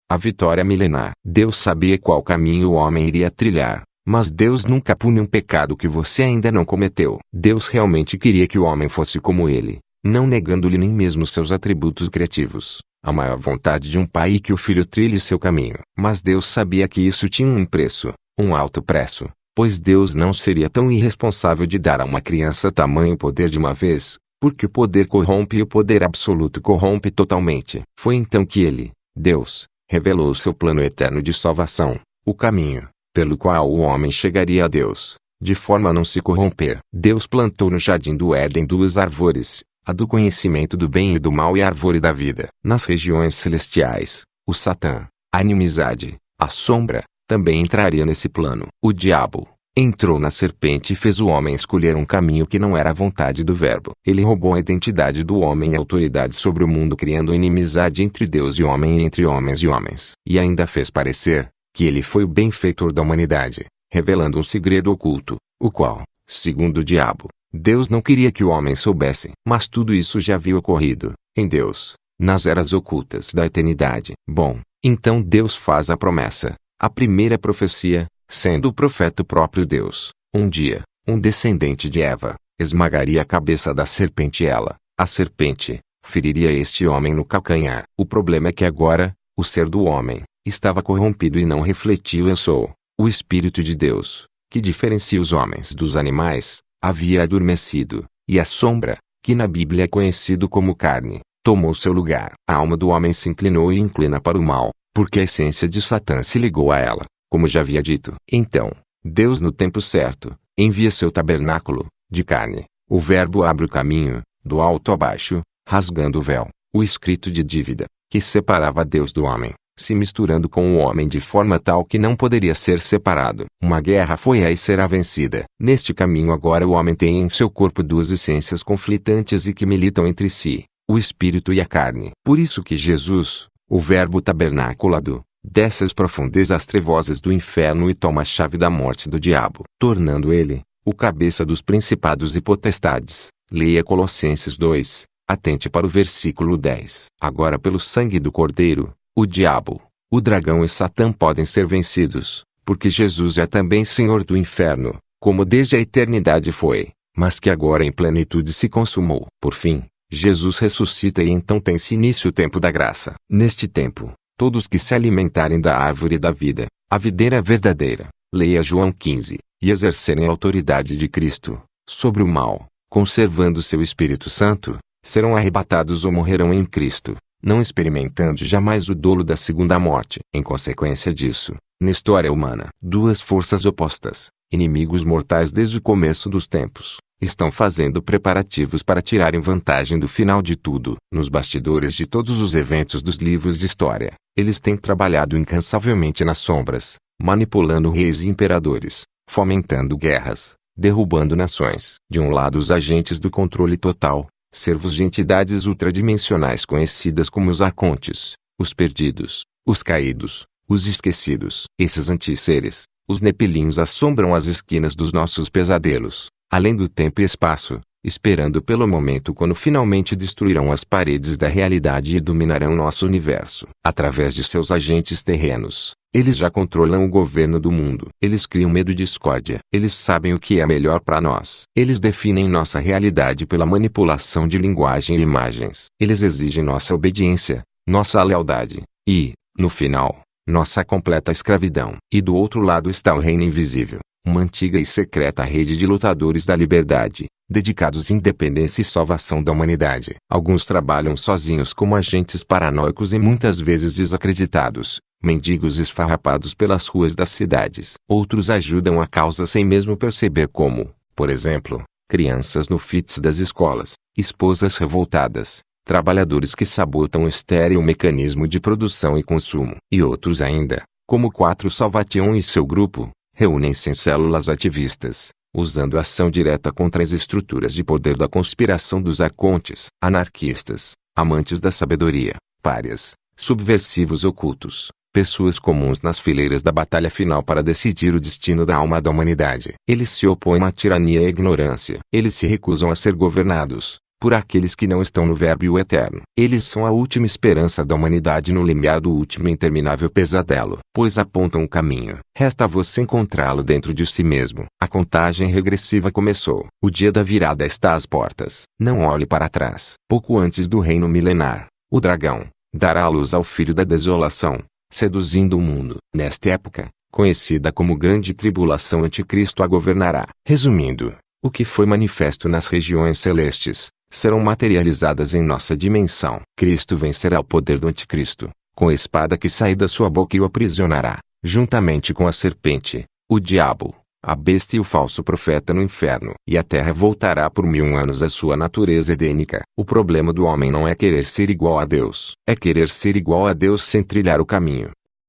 a vitória milenar. Deus sabia qual caminho o homem iria trilhar, mas Deus nunca pune um pecado que você ainda não cometeu. Deus realmente queria que o homem fosse como ele, não negando-lhe nem mesmo seus atributos criativos. A maior vontade de um pai é que o filho trilhe seu caminho. Mas Deus sabia que isso tinha um preço, um alto preço, pois Deus não seria tão irresponsável de dar a uma criança tamanho poder de uma vez, porque o poder corrompe e o poder absoluto corrompe totalmente. Foi então que ele, Deus, revelou o seu plano eterno de salvação, o caminho, pelo qual o homem chegaria a Deus, de forma a não se corromper. Deus plantou no jardim do Éden duas árvores, a do conhecimento do bem e do mal e a árvore da vida. Nas regiões celestiais, o Satã, a inimizade, a sombra, também entraria nesse plano. O diabo entrou na serpente e fez o homem escolher um caminho que não era a vontade do Verbo. Ele roubou a identidade do homem e a autoridade sobre o mundo, criando inimizade entre Deus e homem e entre homens e homens. E ainda fez parecer que ele foi o benfeitor da humanidade, revelando um segredo oculto, o qual, segundo o diabo, Deus não queria que o homem soubesse. Mas tudo isso já havia ocorrido, em Deus, nas eras ocultas da eternidade. Bom, então Deus faz a promessa, a primeira profecia, sendo o profeta o próprio Deus. Um dia, um descendente de Eva, esmagaria a cabeça da serpente e ela, a serpente, feriria este homem no calcanhar. O problema é que agora, o ser do homem, estava corrompido e não refletia o eu sou, o Espírito de Deus, que diferencia os homens dos animais, havia adormecido, e a sombra, que na Bíblia é conhecido como carne, tomou seu lugar. A alma do homem se inclinou e inclina para o mal, porque a essência de Satã se ligou a ela, como já havia dito. Então, Deus no tempo certo, envia seu tabernáculo, de carne. O Verbo abre o caminho, do alto a baixo, rasgando o véu, o escrito de dívida, que separava Deus do homem, se misturando com o homem de forma tal que não poderia ser separado. Uma guerra foi e será vencida. Neste caminho agora o homem tem em seu corpo duas essências conflitantes e que militam entre si, o espírito e a carne. Por isso que Jesus, o Verbo tabernaculado, desce às profundezas trevosas do inferno e toma a chave da morte do diabo, tornando ele, o cabeça dos principados e potestades. Leia Colossenses 2, atente para o versículo 10. Agora pelo sangue do Cordeiro, o diabo, o dragão e Satã podem ser vencidos, porque Jesus é também Senhor do inferno, como desde a eternidade foi, mas que agora em plenitude se consumou. Por fim, Jesus ressuscita e então tem-se início o tempo da graça. Neste tempo, todos que se alimentarem da árvore da vida, a videira verdadeira, leia João 15, e exercerem a autoridade de Cristo sobre o mal, conservando seu Espírito Santo, serão arrebatados ou morrerão em Cristo, não experimentando jamais o dolo da segunda morte. Em consequência disso, na história humana, duas forças opostas, inimigos mortais desde o começo dos tempos, estão fazendo preparativos para tirarem vantagem do final de tudo. Nos bastidores de todos os eventos dos livros de história, eles têm trabalhado incansavelmente nas sombras, manipulando reis e imperadores, fomentando guerras, derrubando nações. De um lado os agentes do controle total, servos de entidades ultradimensionais conhecidas como os arcontes, os perdidos, os caídos, os esquecidos. Esses antisseres, os nepilinhos, assombram as esquinas dos nossos pesadelos, além do tempo e espaço, esperando pelo momento quando finalmente destruirão as paredes da realidade e dominarão nosso universo. Através de seus agentes terrenos, eles já controlam o governo do mundo. Eles criam medo e discórdia. Eles sabem o que é melhor para nós. Eles definem nossa realidade pela manipulação de linguagem e imagens. Eles exigem nossa obediência, nossa lealdade e, no final, nossa completa escravidão. E do outro lado está o reino invisível, uma antiga e secreta rede de lutadores da liberdade, dedicados à independência e salvação da humanidade. Alguns trabalham sozinhos como agentes paranoicos e muitas vezes desacreditados, mendigos esfarrapados pelas ruas das cidades. Outros ajudam a causa sem mesmo perceber como, por exemplo, crianças no FITS das escolas, esposas revoltadas, trabalhadores que sabotam o estéril mecanismo de produção e consumo. E outros ainda, como 4 Salvation e seu grupo, reúnem-se em células ativistas, usando ação direta contra as estruturas de poder da conspiração dos arcontes, anarquistas, amantes da sabedoria, párias, subversivos ocultos, pessoas comuns nas fileiras da batalha final para decidir o destino da alma da humanidade. Eles se opõem à tirania e à ignorância. Eles se recusam a ser governados, por aqueles que não estão no Verbo e o Eterno. Eles são a última esperança da humanidade no limiar do último e interminável pesadelo, pois apontam o caminho. Resta a você encontrá-lo dentro de si mesmo. A contagem regressiva começou. O dia da virada está às portas. Não olhe para trás. Pouco antes do reino milenar, o dragão dará a luz ao filho da desolação, seduzindo o mundo. Nesta época, conhecida como Grande Tribulação, Anticristo a governará. Resumindo, o que foi manifesto nas regiões celestes, serão materializadas em nossa dimensão. Cristo vencerá o poder do Anticristo, com a espada que sai da sua boca e o aprisionará, juntamente com a serpente, o diabo, a besta e o falso profeta no inferno. E a terra voltará por 1000 anos à sua natureza edênica. O problema do homem não é querer ser igual a Deus. É querer ser igual a Deus sem trilhar o caminho.